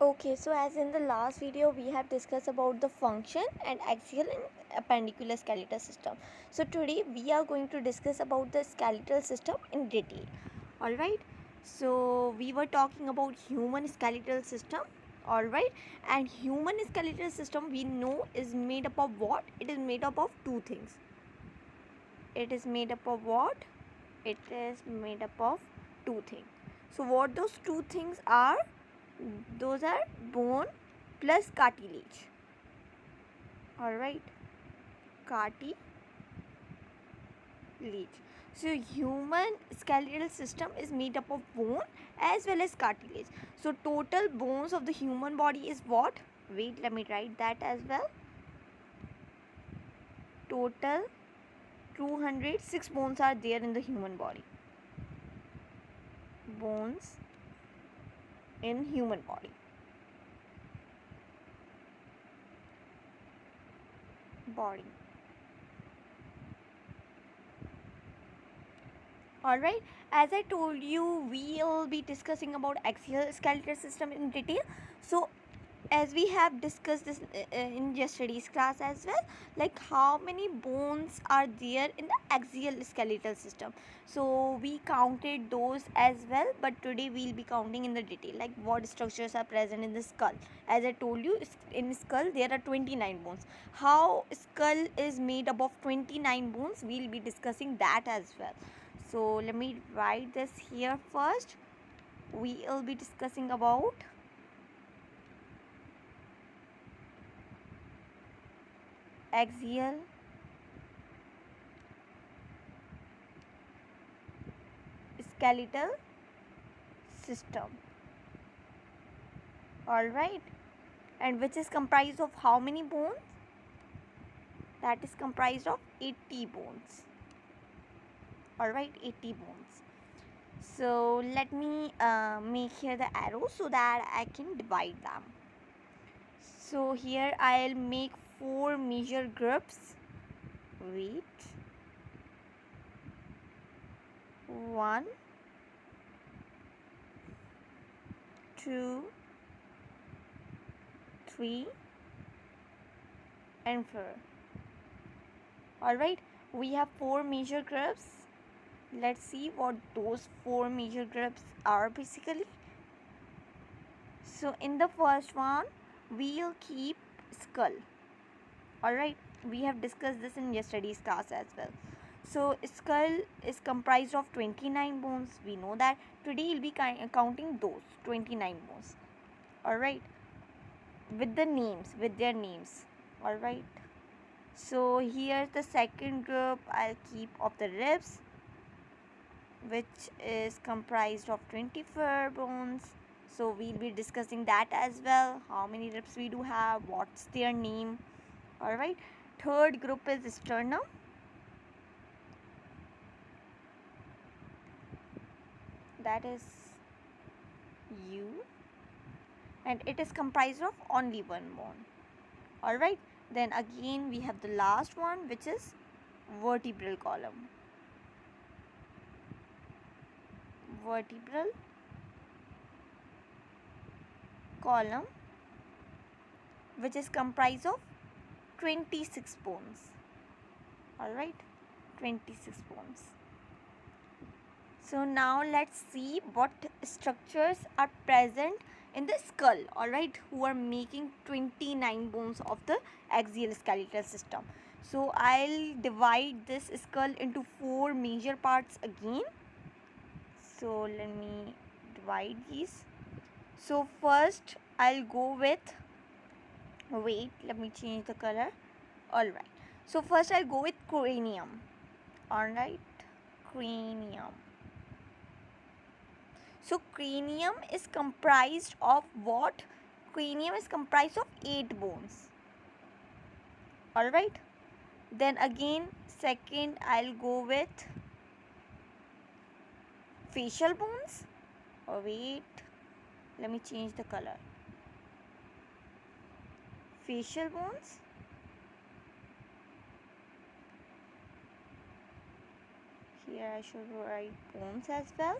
Okay, so as in the last video we have discussed about the function and axial and appendicular skeletal system. So today we are going to discuss about the skeletal system in detail. Alright, so we were talking about human skeletal system. Alright, and human skeletal system we know is made up of what? It is made up of two things. It is made up of what? It is made up of two things. So what those two things are? Those are bone plus cartilage. Alright, cartilage. So human skeletal system is made up of bone as well as cartilage. So total bones of the human body is what? Wait, let me write that as well. Total 206 bones are there in the human body. Bones in human body. Alright, as I told you, we'll be discussing about axial skeletal system in detail. So as we have discussed this in yesterday's class as well, like how many bones are there in the axial skeletal system. So we counted those as well, but today we'll be counting in the detail, like what structures are present in the skull. As I told you, in skull there are 29 bones. How skull is made up of 29 bones, we'll be discussing that as well. So let me write this here first. We will be discussing about axial skeletal system. Alright, and which is comprised of how many bones? That is comprised of 80 bones. Alright, 80 bones. So let me make here the arrow so that I can divide them. So here I'll make 4 major groups. Wait. 1, 2, 3 and 4. Alright, we have 4 major groups. Let's see what those 4 major groups are basically. So in the first one, we'll keep skull. Alright, we have discussed this in yesterday's class as well. So skull is comprised of 29 bones. We know that. Today we'll be counting those 29 bones. Alright, with their names. Alright, so here's the second group I'll keep of the ribs, which is comprised of 24 bones. So we'll be discussing that as well, how many ribs we do have, what's their name. Alright, third group is sternum. That is U, and it is comprised of only one bone. Alright, then again we have the last one, which is vertebral column. Vertebral column, which is comprised of 26 bones. Alright, 26 bones. So now let's see what structures are present in the skull, alright, who are making 29 bones of the axial skeletal system. So I'll divide this skull into 4 major parts again. So let me divide these. So first I'll go with, wait, let me change the color. Alright, so first I'll go with cranium. Alright, cranium. So cranium is comprised of what? Cranium is comprised of 8 bones. Alright, then again second I'll go with facial bones. Oh wait, let me change the color. Facial bones. Here I should write bones as well.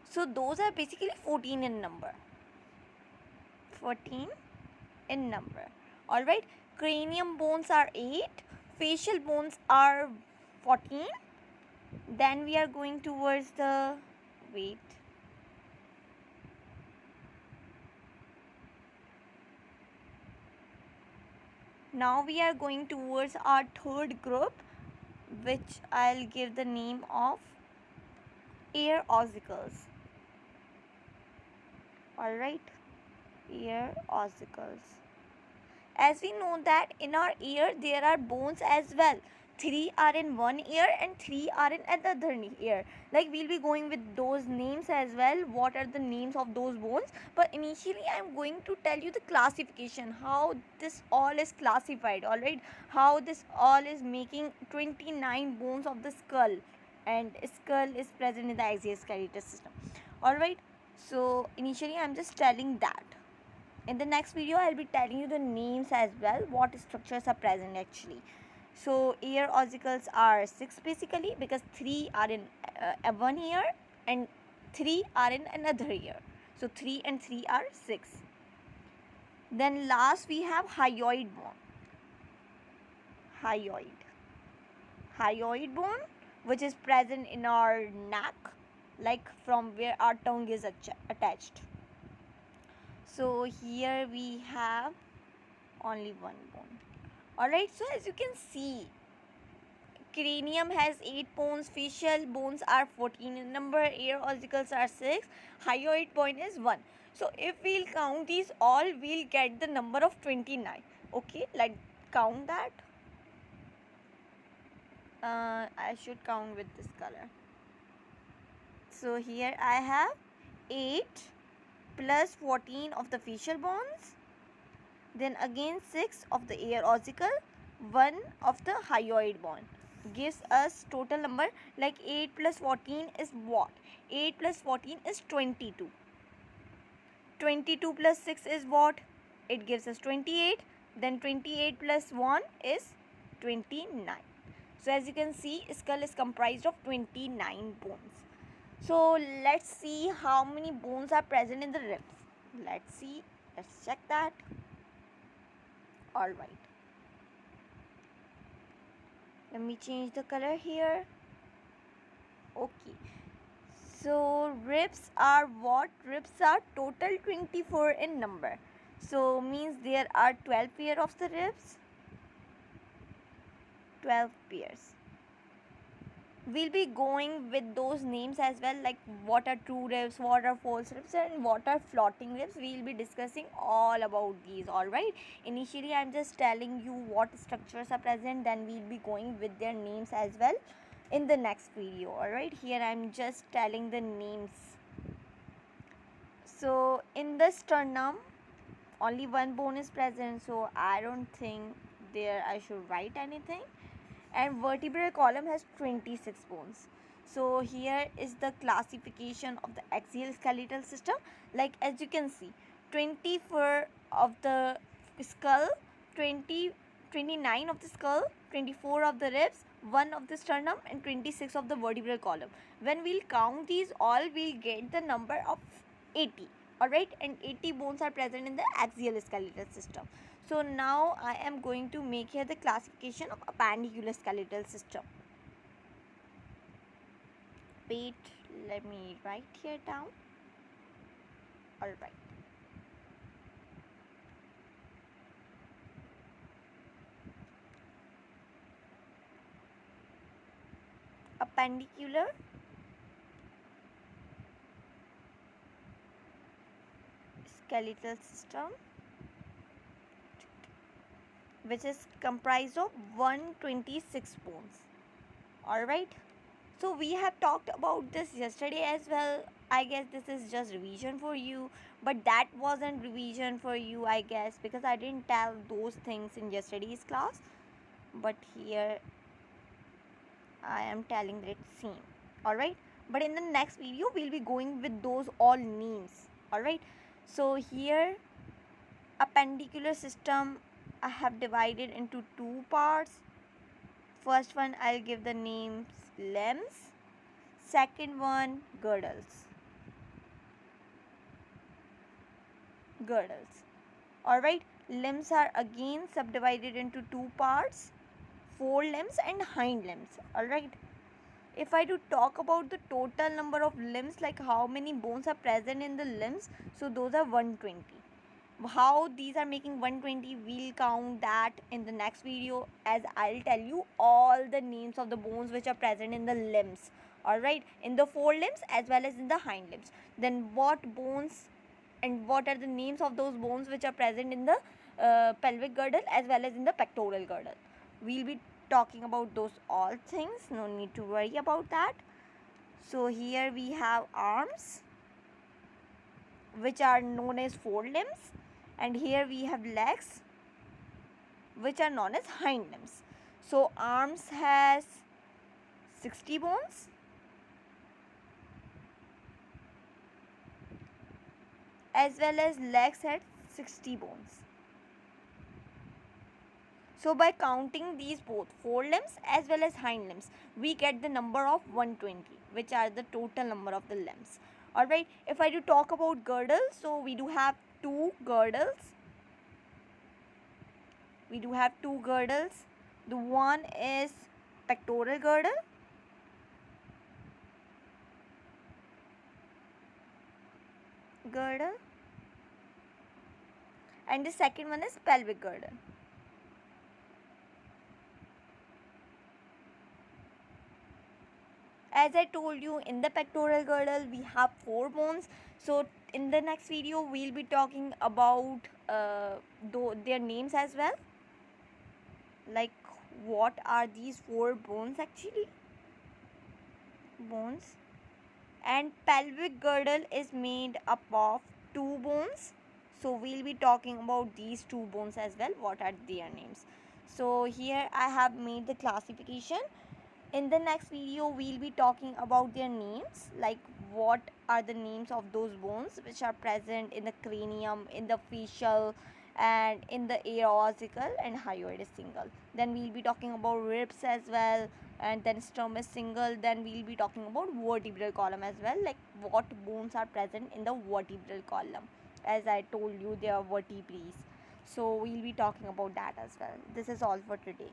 So those are basically 14 in number. 14 in number. Alright, cranium bones are 8, facial bones are 14. Then we are going towards the, wait, now we are going towards our third group, which I'll give the name of ear ossicles. Alright, ear ossicles. As we know that in our ear there are bones as well. 3 are in one ear and 3 are in another ear. Like, we'll be going with those names as well. What are the names of those bones? But initially I'm going to tell you the classification, how this all is classified. Alright, how this all is making 29 bones of the skull, and skull is present in the axial skeletal system. Alright, so initially I'm just telling that. In the next video I'll be telling you the names as well, what structures are present actually. So ear ossicles are 6 basically, because 3 are in one ear and 3 are in another ear. So 3 and 3 are 6. Then last we have hyoid bone. Hyoid bone, which is present in our neck, like from where our tongue is attached. So here we have only one bone. Alright, so as you can see, cranium has 8 bones, facial bones are 14 in number, ear ossicles are 6, hyoid bone is 1. So if we'll count these all, we'll get the number of 29. Okay, let's count that. I should count with this color. So here I have 8 plus 14 of the facial bones, then again 6 of the ear ossicle, 1 of the hyoid bone, gives us total number. Like 8 plus 14 is what? 8 plus 14 is 22. 22 plus 6 is what? It gives us 28. Then 28 plus 1 is 29. So as you can see, skull is comprised of 29 bones. So let's see how many bones are present in the ribs. Let's see. Let's check that. Alright. Let me change the color here. Okay. So ribs are what? Ribs are total 24 in number. So means there are 12 pairs of the ribs. 12 pairs. We'll be going with those names as well, like what are true ribs, what are false ribs, and what are floating ribs. We'll be discussing all about these. Alright, initially I'm just telling you what structures are present, then we'll be going with their names as well in the next video. Alright, here I'm just telling the names. So in the sternum only one bone is present, so I don't think there I should write anything. And vertebral column has 26 bones. So here is the classification of the axial skeletal system. Like as you can see, 24 of the skull, 29 of the skull, 24 of the ribs, 1 of the sternum, and 26 of the vertebral column. When we'll count these all, we'll get the number of 80. Alright, and 80 bones are present in the axial skeletal system. So now I am going to make here the classification of appendicular skeletal system. Wait, let me write here down. Alright. Appendicular skeletal system, which is comprised of 126 bones. Alright, so we have talked about this yesterday as well. I guess this is just revision for you, but that wasn't revision for you, I guess, because I didn't tell those things in yesterday's class. But here I am telling that it's same. Alright, but in the next video we'll be going with those all names. Alright, so here appendicular system I have divided into 2 parts. First one I'll give the names limbs. Second one girdles. Alright, limbs are again subdivided into two parts, forelimbs and hind limbs. Alright, if I do talk about the total number of limbs, like how many bones are present in the limbs, so those are 120. How these are making 120, we'll count that in the next video, as I'll tell you all the names of the bones which are present in the limbs. Alright, in the forelimbs as well as in the hind limbs. Then what bones and what are the names of those bones which are present in the pelvic girdle as well as in the pectoral girdle. We'll be talking about those all things, no need to worry about that. So here we have arms, which are known as forelimbs, and here we have legs, which are known as hind limbs. So arms has 60 bones, as well as legs had 60 bones. So by counting these both forelimbs as well as hind limbs, we get the number of 120, which are the total number of the limbs. Alright, if I do talk about girdles, so we do have two girdles. The one is pectoral girdle, and the second one is pelvic girdle. As I told you, in the pectoral girdle we have 4 bones. So in the next video we'll be talking about their names as well, like what are these 4 bones actually. And pelvic girdle is made up of 2 bones, so we'll be talking about these 2 bones as well, what are their names. So here I have made the classification. In the next video we'll be talking about their names, like what are the names of those bones which are present in the cranium, in the facial, and in the aortical and hyoid is single. Then we'll be talking about ribs as well, and then sternum is single. Then we'll be talking about vertebral column as well, like what bones are present in the vertebral column. As I told you, they are vertebrae, so we'll be talking about that as well. This is all for today.